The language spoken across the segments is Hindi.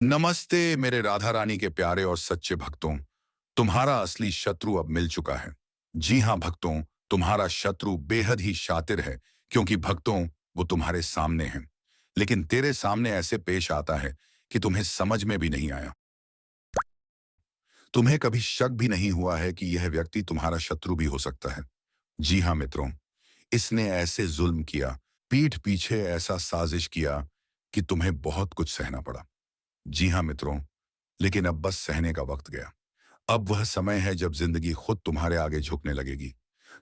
नमस्ते मेरे राधा रानी के प्यारे और सच्चे भक्तों। तुम्हारा असली शत्रु अब मिल चुका है। जी हाँ भक्तों, तुम्हारा शत्रु बेहद ही शातिर है, क्योंकि भक्तों वो तुम्हारे सामने है, लेकिन तेरे सामने ऐसे पेश आता है कि तुम्हें समझ में भी नहीं आया। तुम्हें कभी शक भी नहीं हुआ है कि यह व्यक्ति तुम्हारा शत्रु भी हो सकता है। जी हाँ मित्रों, इसने ऐसे जुल्म किया, पीठ पीछे ऐसा साजिश किया कि तुम्हें बहुत कुछ सहना पड़ा। जी हाँ मित्रों, लेकिन अब बस सहने का वक्त गया। अब वह समय है जब जिंदगी खुद तुम्हारे आगे झुकने लगेगी।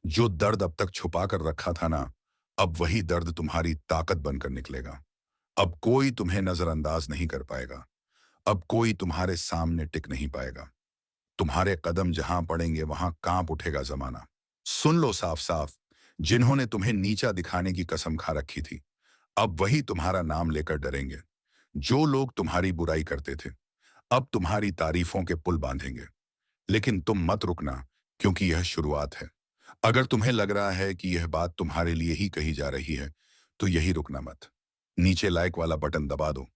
जो दर्द अब तक छुपा कर रखा था ना, अब वही दर्द तुम्हारी ताकत बनकर निकलेगा। अब कोई तुम्हें नजरअंदाज नहीं कर पाएगा। अब कोई तुम्हारे सामने टिक नहीं पाएगा। तुम्हारे कदम जहां पड़ेंगे वहां कांप उठेगा जमाना। सुन लो साफ साफ, जिन्होंने तुम्हें नीचा दिखाने की कसम खा रखी थी, अब वही तुम्हारा नाम लेकर डरेंगे। जो लोग तुम्हारी बुराई करते थे, अब तुम्हारी तारीफों के पुल बांधेंगे। लेकिन तुम मत रुकना, क्योंकि यह शुरुआत है। अगर तुम्हें लग रहा है कि यह बात तुम्हारे लिए ही कही जा रही है, तो यही रुकना मत। नीचे लाइक वाला बटन दबा दो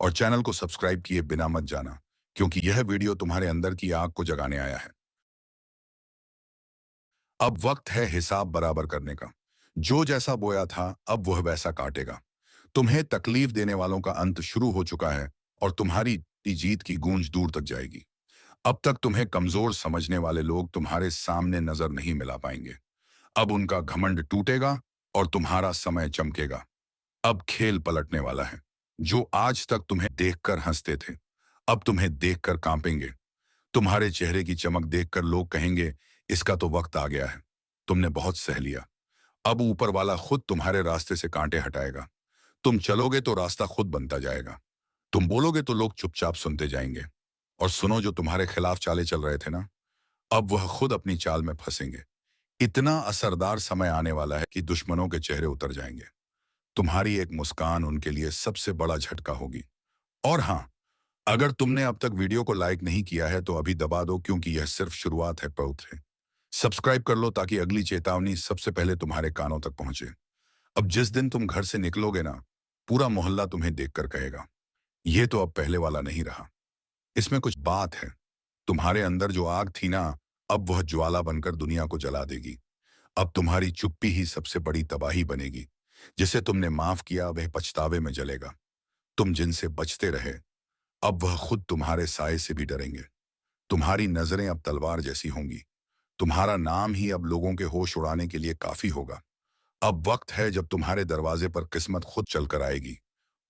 और चैनल को सब्सक्राइब किए बिना मत जाना, क्योंकि यह वीडियो तुम्हारे अंदर की आग को जगाने आया है। अब वक्त है हिसाब बराबर करने का। जो जैसा बोया था, अब वह वैसा काटेगा। तुम्हें तकलीफ देने वालों का अंत शुरू हो चुका है, और तुम्हारी जीत की गूंज दूर तक जाएगी। अब तक तुम्हें कमजोर समझने वाले लोग तुम्हारे सामने नजर नहीं मिला पाएंगे। अब उनका घमंड टूटेगा और तुम्हारा समय चमकेगा। अब खेल पलटने वाला है। जो आज तक तुम्हें देखकर हंसते थे, अब तुम्हें देखकर कांपेंगे। तुम्हारे चेहरे की चमक देखकर लोग कहेंगे, इसका तो वक्त आ गया है। तुमने बहुत सह लिया। अब ऊपर वाला खुद तुम्हारे रास्ते से कांटे हटाएगा। तुम चलोगे तो रास्ता खुद बनता जाएगा। तुम बोलोगे तो लोग चुपचाप सुनते जाएंगे। और सुनो, जो तुम्हारे खिलाफ चाले चल रहे थे ना, अब वह खुद अपनी चाल में फंसेंगे। इतना असरदार समय आने वाला है कि दुश्मनों के चेहरे उतर जाएंगे। तुम्हारी एक मुस्कान उनके लिए सबसे बड़ा झटका होगी। और हाँ, अगर तुमने अब तक वीडियो को लाइक नहीं किया है तो अभी दबा दो, क्योंकि यह सिर्फ शुरुआत है पवित्र। सब्सक्राइब कर लो ताकि अगली चेतावनी सबसे पहले तुम्हारे कानों तक पहुंचे। अब जिस दिन तुम घर से निकलोगे ना, पूरा मोहल्ला तुम्हें देखकर कहेगा, यह तो अब पहले वाला नहीं रहा। इसमें कुछ बात है। तुम्हारे अंदर जो आग थी ना, अब वह ज्वाला बनकर दुनिया को जला देगी। अब तुम्हारी चुप्पी ही सबसे बड़ी तबाही बनेगी। जिसे तुमने माफ किया वह पछतावे में जलेगा। तुम जिनसे बचते रहे, अब वह खुद तुम्हारे साए से भी डरेंगे। तुम्हारी नजरें अब तलवार जैसी होंगी। तुम्हारा नाम ही अब लोगों के होश उड़ाने के लिए काफी होगा। अब वक्त है जब तुम्हारे दरवाजे पर किस्मत खुद चलकर आएगी।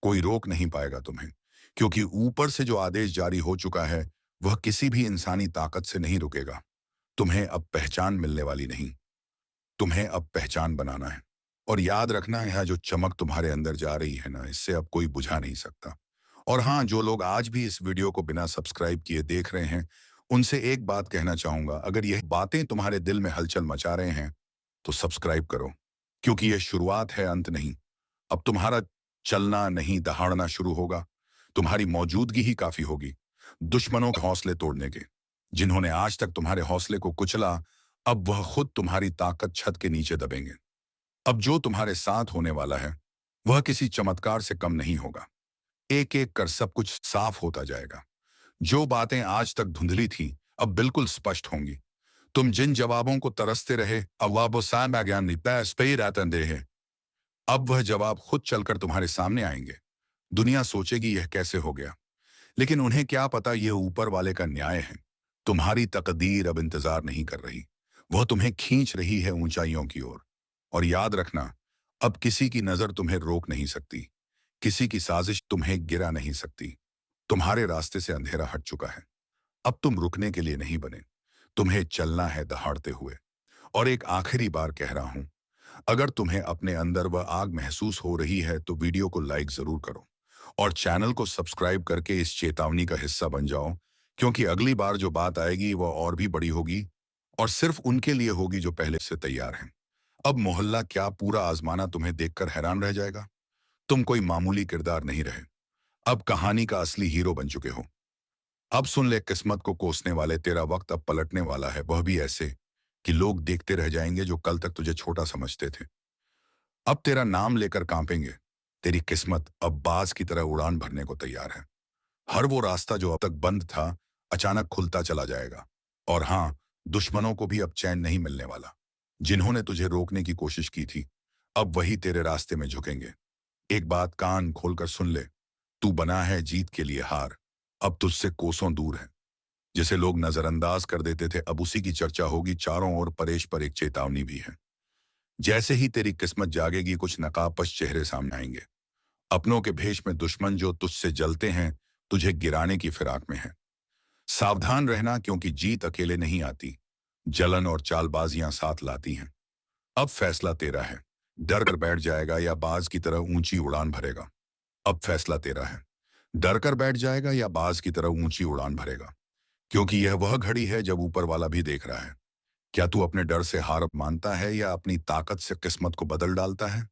कोई रोक नहीं पाएगा तुम्हें, क्योंकि ऊपर से जो आदेश जारी हो चुका है, वह किसी भी इंसानी ताकत से नहीं रुकेगा। तुम्हें अब पहचान मिलने वाली नहीं, तुम्हें अब पहचान बनाना है। और याद रखना, यह जो चमक तुम्हारे अंदर जा रही है ना, इससे अब कोई बुझा नहीं सकता। और हाँ, जो लोग आज भी इस वीडियो को बिना सब्सक्राइब किए देख रहे हैं, उनसे एक बात कहना चाहूंगा, अगर यह बातें तुम्हारे दिल में हलचल मचा रहे हैं, तो सब्सक्राइब करो, क्योंकि यह शुरुआत है, अंत नहीं। अब तुम्हारा चलना नहीं, दहाड़ना शुरू होगा। तुम्हारी मौजूदगी ही काफी होगी दुश्मनों के हौसले तोड़ने के। जिन्होंने आज तक तुम्हारे हौसले को कुचला, अब वह खुद तुम्हारी ताकत छत के नीचे दबेंगे। अब जो तुम्हारे साथ होने वाला है, वह किसी चमत्कार से कम नहीं होगा। एक एक कर सब कुछ साफ होता जाएगा। जो बातें आज तक धुंधली थी, अब बिल्कुल स्पष्ट होंगी। तुम जिन जवाबों को तरसते रहे, अब वह जवाब खुद चलकर तुम्हारे सामने आएंगे। दुनिया सोचेगी यह कैसे हो गया, लेकिन उन्हें क्या पता यह ऊपर वाले का न्याय है। तुम्हारी तकदीर अब इंतजार नहीं कर रही, वह तुम्हें खींच रही है ऊंचाइयों की ओर। और याद रखना, अब किसी की नजर तुम्हें रोक नहीं सकती, किसी की साजिश तुम्हें गिरा नहीं सकती। तुम्हारे रास्ते से अंधेरा हट चुका है। अब तुम रुकने के लिए नहीं बने, तुम्हें चलना है दहाड़ते हुए। और एक आखिरी बार कह रहा हूं, अगर तुम्हें अपने अंदर वह आग महसूस हो रही है तो वीडियो को लाइक जरूर करो और चैनल को सब्सक्राइब करके इस चेतावनी का हिस्सा बन जाओ, क्योंकि अगली बार जो बात आएगी वह और भी बड़ी होगी, और सिर्फ उनके लिए होगी जो पहले से तैयार हैं। अब मोहल्ला क्या पूरा आजमाना तुम्हें देखकर हैरान रह जाएगा। तुम कोई मामूली किरदार नहीं रहे, अब कहानी का असली हीरो बन चुके हो। अब सुन ले, किस्मत को कोसने वाले, तेरा वक्त अब पलटने वाला है, वह भी ऐसे कि लोग देखते रह जाएंगे जो कल तक तुझे छोटा समझते थे। अब तेरा नाम लेकर कांपेंगे। तेरी किस्मत अब बाज की तरह उड़ान भरने को तैयार है। हर वो रास्ता जो अब तक बंद था अचानक खुलता चला जाएगा। और हाँ, दुश्मनों को भी अब चैन नहीं मिलने वाला। जिन्होंने तुझे रोकने की कोशिश की थी, अब वही तेरे रास्ते में झुकेंगे। एक बात कान खोलकर सुन ले, तू बना है जीत के लिए हार, अब तुझसे कोसों दूर है। जिसे लोग नजरअंदाज कर देते थे अब उसी की चर्चा होगी चारों ओर। परेश पर एक चेतावनी भी है। जैसे ही तेरी किस्मत जागेगी कुछ नकाबपोश चेहरे सामने आएंगे, अपनों के भेष में दुश्मन जो तुझसे जलते हैं, तुझे गिराने की फिराक में है। सावधान रहना, क्योंकि जीत अकेले नहीं आती, जलन और चालबाजियां साथ लाती हैं। अब फैसला तेरा है, डर कर बैठ जाएगा या बाज की तरह ऊंची उड़ान भरेगा। अब फैसला तेरा है, डर कर बैठ जाएगा या बाज की तरह ऊंची उड़ान भरेगा। क्योंकि यह वह घड़ी है जब ऊपर वाला भी देख रहा है। क्या तू अपने डर से हार मानता है या अपनी ताकत से किस्मत को बदल डालता है?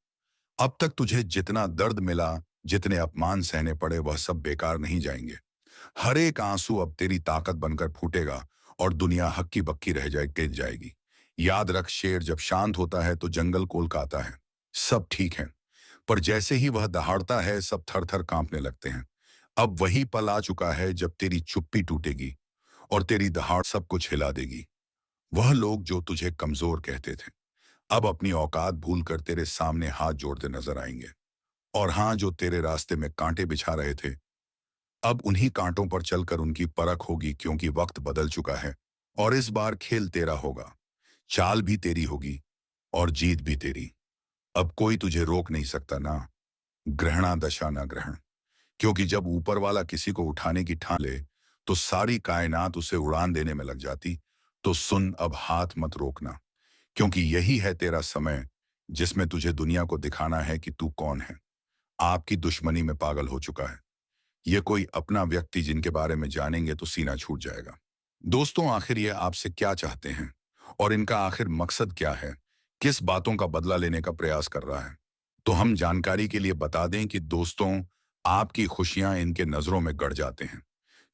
अब तक तुझे जितना दर्द मिला, जितने अपमान सहने पड़े, वह सब बेकार नहीं जाएंगे। हर एक आंसू अब तेरी ताकत बनकर फूटेगा और दुनिया हक्की बक्की रह जाएगी। याद रख, शेर जब शांत होता है तो जंगल कोलकाता है। सब ठीक है, पर जैसे ही वह दहाड़ता है सब थर थर कांपने लगते हैं। अब वही पल आ चुका है जब तेरी चुप्पी टूटेगी और तेरी दहाड़ सब कुछ हिला देगी। वह लोग जो तुझे कमजोर कहते थे, अब अपनी औकात भूलकर तेरे सामने हाथ जोड़ते नजर आएंगे। और हाँ, जो तेरे रास्ते में कांटे बिछा रहे थे, अब उन्हीं कांटों पर चलकर उनकी परख होगी। क्योंकि वक्त बदल चुका है और इस बार खेल तेरा होगा। चाल भी तेरी होगी और जीत भी तेरी। अब कोई तुझे रोक नहीं सकता, ना ग्रहणा दशा ना ग्रहण। क्योंकि जब ऊपर वाला किसी को उठाने की ठान ले तो सारी कायनात उसे उड़ान देने में लग जाती। तो सुन, अब हाथ मत रोकना, क्योंकि यही है तेरा समय जिसमें तुझे दुनिया को दिखाना है कि तू कौन है। आपकी दुश्मनी में पागल हो चुका है ये कोई अपना व्यक्ति जिनके बारे में जानेंगे तो सीना छूट जाएगा। दोस्तों, आखिर ये आपसे क्या चाहते हैं और इनका आखिर मकसद क्या है? किस बातों का बदला लेने का प्रयास कर रहा है? तो हम जानकारी के लिए बता दें कि दोस्तों, आपकी खुशियां इनके नजरों में गड़ जाते हैं।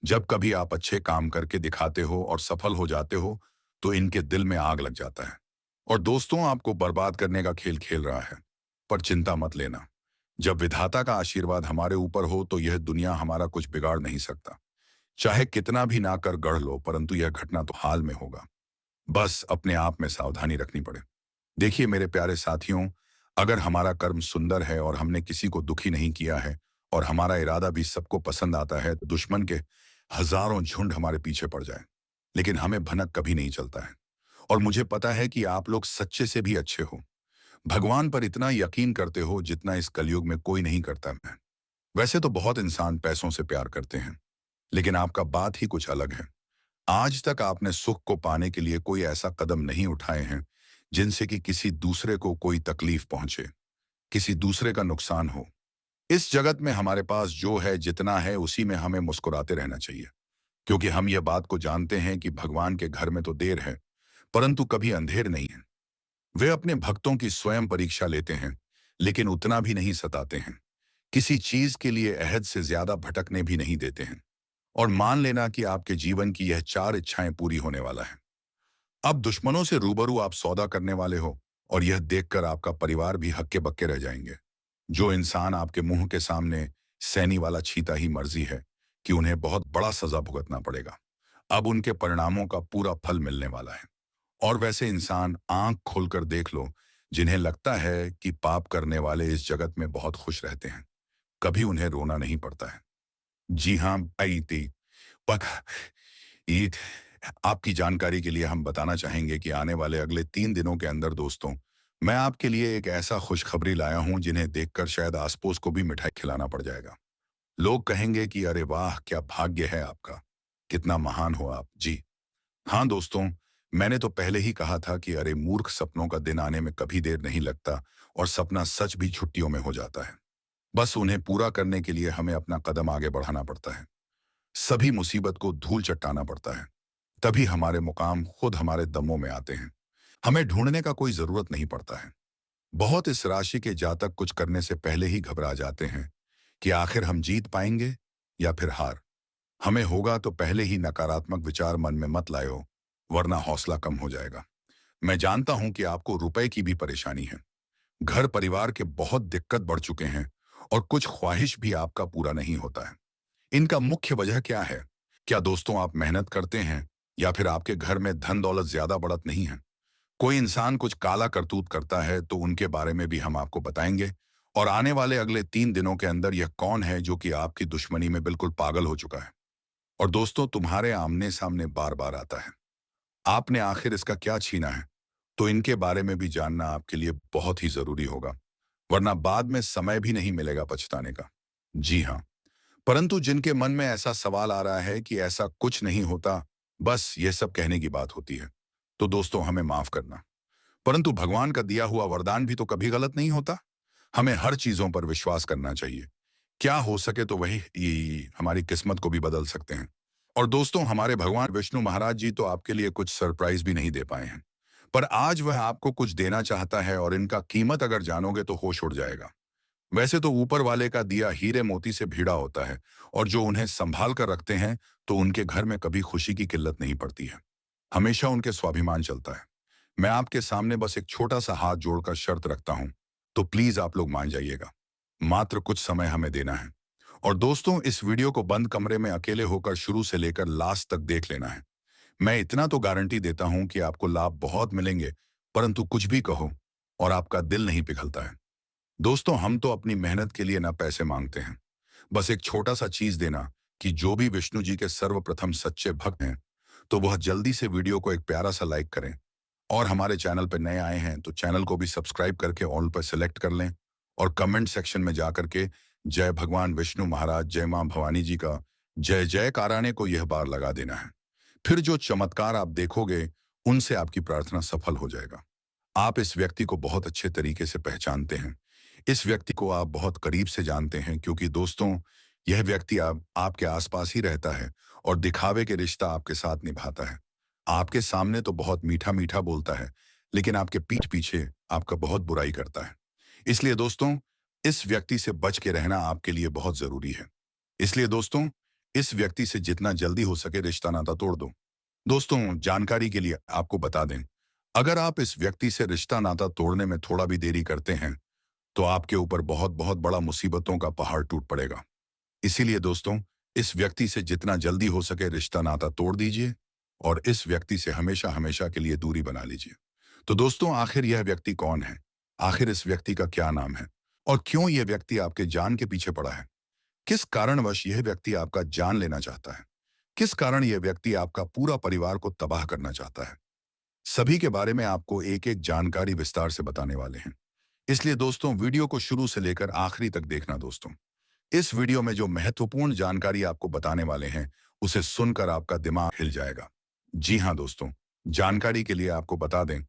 जब कभी आप अच्छे काम करके दिखाते हो और सफल हो जाते हो तो इनके दिल में आग लग जाता है और दोस्तों आपको बर्बाद करने का खेल खेल रहा है। पर चिंता मत लेना, जब विधाता का आशीर्वाद हमारे ऊपर हो तो यह दुनिया हमारा कुछ बिगाड़ नहीं सकता। चाहे कितना भी ना कर गढ़ लो, परंतु यह घटना तो हाल में होगा। बस अपने आप में सावधानी रखनी पड़े। देखिए मेरे प्यारे साथियों, अगर हमारा कर्म सुंदर है और हमने किसी को दुखी नहीं किया है और हमारा इरादा भी सबको पसंद आता है, तो दुश्मन के हजारों झुंड हमारे पीछे पड़ जाए, लेकिन हमें भनक कभी नहीं चलता है। और मुझे पता है कि आप लोग सच्चे से भी अच्छे हो, भगवान पर इतना यकीन करते हो जितना इस कलयुग में कोई नहीं करता है। वैसे तो बहुत इंसान पैसों से प्यार करते हैं, लेकिन आपका बात ही कुछ अलग है। आज तक आपने सुख को पाने के लिए कोई ऐसा कदम नहीं उठाए हैं जिनसे कि किसी दूसरे को कोई तकलीफ पहुंचे, किसी दूसरे का नुकसान हो। इस जगत में हमारे पास जो है, जितना है, उसी में हमें मुस्कुराते रहना चाहिए। क्योंकि हम ये बात को जानते हैं कि भगवान के घर में तो देर है, परंतु कभी अंधेर नहीं है। वे अपने भक्तों की स्वयं परीक्षा लेते हैं, लेकिन उतना भी नहीं सताते हैं। किसी चीज के लिए अहद से ज्यादा भटकने भी नहीं देते हैं। और मान लेना कि आपके जीवन की यह 4 इच्छाएं पूरी होने वाला है। अब दुश्मनों से रूबरू आप सौदा करने वाले हो और यह देखकर आपका परिवार भी हक्के बक्के रह जाएंगे। जो इंसान आपके मुंह के सामने सैनी वाला छीता ही मर्जी है कि उन्हें बहुत बड़ा सजा भुगतना पड़ेगा, अब उनके परिणामों का पूरा फल मिलने वाला है। और वैसे इंसान आंख खोलकर देख लो जिन्हें लगता है कि पाप करने वाले इस जगत में बहुत खुश रहते हैं, कभी उन्हें रोना नहीं पड़ता है। जी हाँ भाई, पक ईद आपकी जानकारी के लिए हम बताना चाहेंगे कि आने वाले अगले 3 दिनों के अंदर दोस्तों, मैं आपके लिए एक ऐसा खुशखबरी लाया हूं जिन्हें देखकर शायद आस पड़ोस को भी मिठाई खिलाना पड़ जाएगा। लोग कहेंगे कि अरे वाह, क्या भाग्य है आपका, कितना महान हो आप। जी हाँ दोस्तों, मैंने तो पहले ही कहा था कि अरे मूर्ख, सपनों का दिन आने में कभी देर नहीं लगता और सपना सच भी छुट्टियों में हो जाता है। बस उन्हें पूरा करने के लिए हमें अपना कदम आगे बढ़ाना पड़ता है। सभी मुसीबत को धूल चट्टाना पड़ता है, तभी हमारे मुकाम खुद हमारे दमों में आते हैं। हमें ढूंढने का कोई जरूरत नहीं पड़ता है। बहुत इस राशि के जातक कुछ करने से पहले ही घबरा जाते हैं कि आखिर हम जीत पाएंगे या फिर हार। हमें होगा तो पहले ही नकारात्मक विचार मन में मत लायो, वरना हौसला कम हो जाएगा। मैं जानता हूं कि आपको रुपए की भी परेशानी है, घर परिवार के बहुत दिक्कत बढ़ चुके हैं और कुछ ख्वाहिश भी आपका पूरा नहीं होता है। इनका मुख्य वजह क्या है? क्या दोस्तों आप मेहनत करते हैं या फिर आपके घर में धन दौलत ज्यादा बढ़त नहीं है? कोई इंसान कुछ काला करतूत करता है तो उनके बारे में भी हम आपको बताएंगे। और आने वाले अगले 3 दिनों के अंदर यह कौन है जो कि आपकी दुश्मनी में बिल्कुल पागल हो चुका है और दोस्तों तुम्हारे आमने सामने बार बार आता है। आपने आखिर इसका क्या छीना है? तो इनके बारे में भी जानना आपके लिए बहुत ही जरूरी होगा, वरना बाद में समय भी नहीं मिलेगा पछताने का। जी हाँ, परंतु जिनके मन में ऐसा सवाल आ रहा है कि ऐसा कुछ नहीं होता, बस ये सब कहने की बात होती है, तो दोस्तों हमें माफ करना। परंतु भगवान का दिया हुआ वरदान भी तो कभी गलत नहीं होता। हमें हर चीजों पर विश्वास करना चाहिए। क्या हो सके तो वही हमारी किस्मत को भी बदल सकते हैं। और दोस्तों हमारे भगवान विष्णु महाराज जी तो आपके लिए कुछ सरप्राइज भी नहीं दे पाए हैं, पर आज वह आपको कुछ देना चाहता है और इनका कीमत अगर जानोगे तो होश उड़ जाएगा। वैसे तो ऊपर वाले का दिया हीरे मोती से भीड़ा होता है और जो उन्हें संभाल कर रखते हैं तो उनके घर में कभी खुशी की किल्लत नहीं पड़ती है। हमेशा उनके स्वाभिमान चलता है। मैं आपके सामने बस एक छोटा सा हाथ जोड़कर शर्त रखता हूं, तो प्लीज आप लोग मान जाइएगा। मात्र कुछ समय हमें देना है। और दोस्तों इस वीडियो को बंद कमरे में अकेले होकर शुरू से लेकर लास्ट तक देख लेना है। मैं इतना तो गारंटी देता हूं कि आपको लाभ बहुत मिलेंगे, परंतु कुछ भी कहो और आपका दिल नहीं पिघलता है। दोस्तों हम तो अपनी मेहनत के लिए ना पैसे मांगते हैं, बस एक छोटा सा चीज देना कि जो भी विष्णु जी के सर्वप्रथम सच्चे भक्त हैं तो वह जल्दी से वीडियो को एक प्यारा सा लाइक करें। और हमारे चैनल पर नए आए हैं तो चैनल को भी सब्सक्राइब करके ऑल पर सिलेक्ट कर लें। और कमेंट सेक्शन में जाकर के जय भगवान विष्णु महाराज, जय मां भवानी जी का जय जयकाराने को यह बार लगा देना है। फिर जो चमत्कार आप देखोगे उनसे आपकी प्रार्थना सफल हो जाएगा। आप इस व्यक्ति को बहुत अच्छे तरीके से पहचानते हैं। इस व्यक्ति को आप बहुत करीब से जानते हैं क्योंकि दोस्तों यह व्यक्ति आपके आसपास ही रहता है और दिखावे के रिश्ता आपके साथ निभाता है। आपके सामने तो बहुत मीठा मीठा बोलता है, लेकिन आपके पीठ पीछे आपका बहुत बुराई करता है। इसलिए दोस्तों इस व्यक्ति से बच के रहना आपके लिए बहुत जरूरी है। इसलिए दोस्तों इस व्यक्ति से जितना जल्दी हो सके रिश्ता नाता तोड़ दो। दोस्तों जानकारी के लिए आपको बता दें, अगर आप इस व्यक्ति से रिश्ता नाता तोड़ने में थोड़ा भी देरी करते हैं तो आपके ऊपर बहुत बहुत बड़ा मुसीबतों का पहाड़ टूट पड़ेगा। इसीलिए दोस्तों इस व्यक्ति से जितना जल्दी हो सके रिश्ता नाता तोड़ दीजिए और इस व्यक्ति से हमेशा हमेशा के लिए दूरी बना लीजिए। तो दोस्तों आखिर यह व्यक्ति कौन है? आखिर इस व्यक्ति का क्या नाम है और क्यों यह व्यक्ति आपके जान के पीछे पड़ा है? किस कारणवश यह व्यक्ति आपका जान लेना चाहता है? किस कारण यह व्यक्ति आपका पूरा परिवार को तबाह करना चाहता है? सभी के बारे में आपको एक एक जानकारी विस्तार से बताने वाले हैं। इसलिए दोस्तों वीडियो को शुरू से लेकर आखिरी तक देखना। दोस्तों इस वीडियो में जो महत्वपूर्ण जानकारी आपको बताने वाले हैं उसे सुनकर आपका दिमाग हिल जाएगा। जी हाँ दोस्तों, जानकारी के लिए आपको बता दें,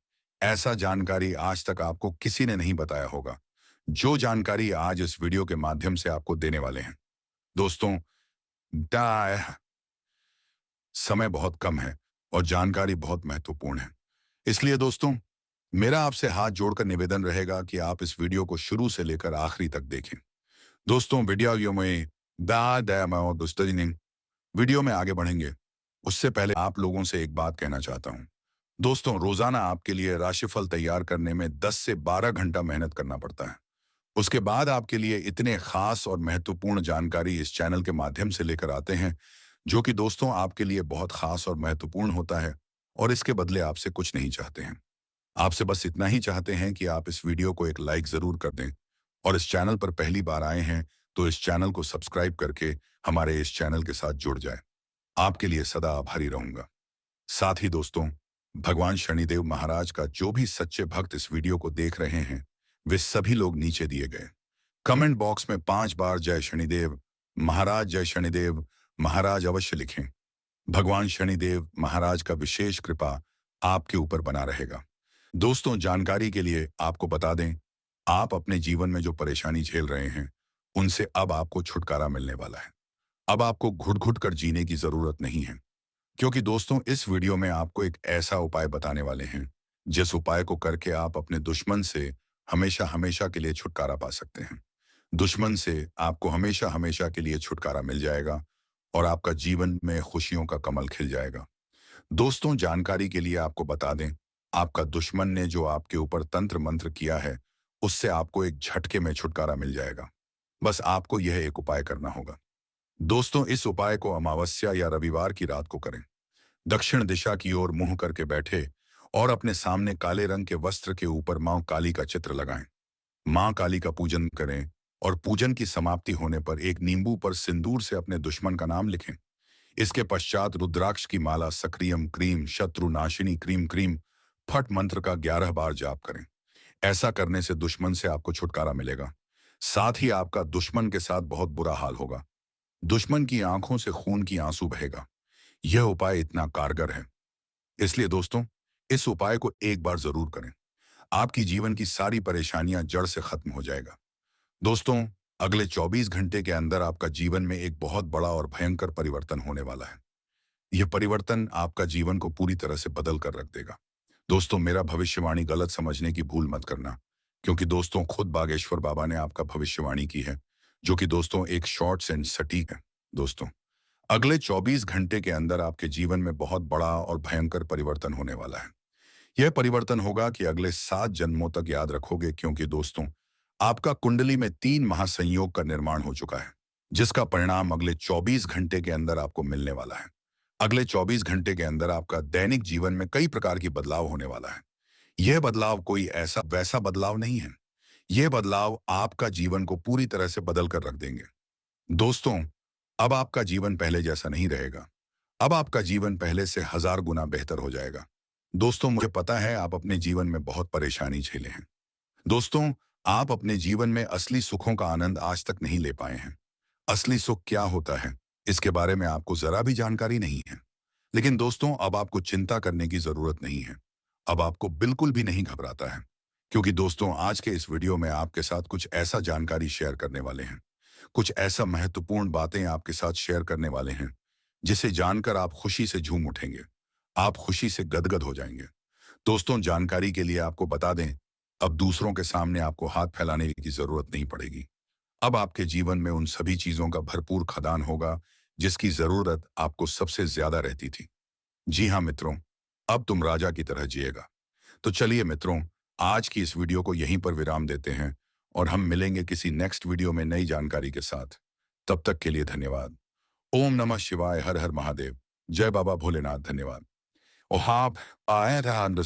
ऐसा जानकारी आज तक आपको किसी ने नहीं बताया होगा जो जानकारी आज इस वीडियो के माध्यम से आपको देने वाले हैं। दोस्तों समय बहुत कम है और जानकारी बहुत महत्वपूर्ण है। इसलिए दोस्तों मेरा आपसे हाथ जोड़कर निवेदन रहेगा कि आप इस वीडियो को शुरू से लेकर आखिरी तक देखें। दोस्तों वीडियो में वीडियो में आगे बढ़ेंगे उससे पहले आप लोगों से एक बात कहना चाहता हूं। दोस्तों रोजाना आपके लिए राशिफल तैयार करने में 10 से 12 घंटा मेहनत करना पड़ता है। उसके बाद आपके लिए इतने खास और महत्वपूर्ण जानकारी इस चैनल के माध्यम से लेकर आते हैं जो कि दोस्तों आपके लिए बहुत खास और महत्वपूर्ण होता है। और इसके बदले आपसे कुछ नहीं चाहते हैं, आपसे बस इतना ही चाहते हैं कि आप इस वीडियो को एक लाइक जरूर कर दें और इस चैनल पर पहली बार आए हैं तो इस चैनल को सब्सक्राइब करके हमारे इस चैनल के साथ जुड़ जाए। आपके लिए सदा आभारी रहूंगा। साथ ही दोस्तों भगवान शनिदेव महाराज का जो भी सच्चे भक्त इस वीडियो को देख रहे हैं वे सभी लोग नीचे दिए गए कमेंट बॉक्स में 5 बार जय शनिदेव महाराज, जय शनिदेव महाराज अवश्य लिखें। भगवान शनिदेव महाराज का विशेष कृपा आपके ऊपर बना रहेगा। दोस्तों जानकारी के लिए आपको बता दें, आप अपने जीवन में जो परेशानी झेल रहे हैं उनसे अब आपको छुटकारा मिलने वाला है। अब आपको घुट घुट कर जीने की जरूरत नहीं है, क्योंकि दोस्तों इस वीडियो में आपको एक ऐसा उपाय बताने वाले हैं जिस उपाय को करके आप अपने दुश्मन से हमेशा हमेशा के लिए छुटकारा पा सकते हैं। दुश्मन से आपको हमेशा हमेशा के लिए छुटकारा मिल जाएगा और आपका जीवन में खुशियों का कमल खिल जाएगा। दोस्तों जानकारी के लिए आपको बता दें, आपका दुश्मन ने जो आपके ऊपर तंत्र मंत्र किया है उससे आपको एक झटके में छुटकारा मिल जाएगा। बस आपको यह एक उपाय करना होगा। दोस्तों, इस उपाय को अमावस्या या रविवार की रात को करें। दक्षिण दिशा की ओर मुंह करके बैठे और अपने सामने काले रंग के वस्त्र के ऊपर मां काली का चित्र लगाएं। मां काली का पूजन करें और पूजन की समाप्ति होने पर एक नींबू पर सिंदूर से अपने दुश्मन का नाम लिखें। इसके पश्चात रुद्राक्ष की माला सक्रियम क्रीम शत्रु नाशिनी क्रीम क्रीम फट मंत्र का 11 बार जाप करें। ऐसा करने से दुश्मन से आपको छुटकारा मिलेगा। साथ ही आपका दुश्मन के साथ बहुत बुरा हाल होगा। दुश्मन की आंखों से खून की आंसू बहेगा। यह उपाय इतना कारगर है, इसलिए दोस्तों, इस उपाय को एक बार जरूर करें। आपकी जीवन की सारी परेशानियां जड़ से खत्म हो जाएगा। दोस्तों, अगले 24 घंटे के अंदर आपका जीवन में एक बहुत बड़ा और भयंकर परिवर्तन होने वाला है। यह परिवर्तन आपका जीवन को पूरी तरह से बदल कर रख देगा। दोस्तों, मेरा भविष्यवाणी गलत समझने की भूल मत करना, क्योंकि दोस्तों खुद बागेश्वर बाबा ने आपका भविष्यवाणी की है, जो कि दोस्तों एक शॉर्ट्स एंड सटीक है। दोस्तों, अगले 24 घंटे के अंदर आपके जीवन में बहुत बड़ा और भयंकर परिवर्तन होने वाला है। यह परिवर्तन होगा कि अगले 7 जन्मों तक याद रखोगे, क्योंकि दोस्तों आपका कुंडली में 3 महासंयोग का निर्माण हो चुका है, जिसका परिणाम अगले 24 घंटे के अंदर आपको मिलने वाला है। अगले 24 घंटे के अंदर आपका दैनिक जीवन में कई प्रकार की बदलाव होने वाला है। यह बदलाव कोई ऐसा वैसा बदलाव नहीं है। यह बदलाव आपका जीवन को पूरी तरह से बदल कर रख देंगे। दोस्तों, अब आपका जीवन पहले जैसा नहीं रहेगा। अब आपका जीवन पहले से 1000 गुना बेहतर हो जाएगा। दोस्तों, मुझे पता है आप अपने जीवन में बहुत परेशानी झेले हैं। दोस्तों, आप अपने जीवन में असली सुखों का आनंद आज तक नहीं ले पाए हैं। असली सुख क्या होता है, इसके बारे में आपको जरा भी जानकारी नहीं है। लेकिन दोस्तों, अब आपको चिंता करने की जरूरत नहीं है। अब आपको बिल्कुल भी नहीं घबराता है, क्योंकि दोस्तों आज के इस वीडियो में आपके साथ कुछ ऐसा जानकारी शेयर करने वाले हैं, कुछ ऐसा महत्वपूर्ण बातें आपके साथ शेयर करने वाले हैं, जिसे जानकर आप खुशी से झूम उठेंगे। आप खुशी से गदगद हो जाएंगे। दोस्तों, जानकारी के लिए आपको बता दें, अब दूसरों के सामने आपको हाथ फैलाने की जरूरत नहीं पड़ेगी। अब आपके जीवन में उन सभी चीजों का भरपूर खदान होगा, जिसकी जरूरत आपको सबसे ज्यादा रहती थी। जी हाँ मित्रों, अब तुम राजा की तरह जिएगा। तो चलिए मित्रों, आज की इस वीडियो को यहीं पर विराम देते हैं और हम मिलेंगे किसी नेक्स्ट वीडियो में नई जानकारी के साथ। तब तक के लिए धन्यवाद। ओम नमः शिवाय, हर हर महादेव, जय बाबा भोलेनाथ। धन्यवाद। Och hab, är det andra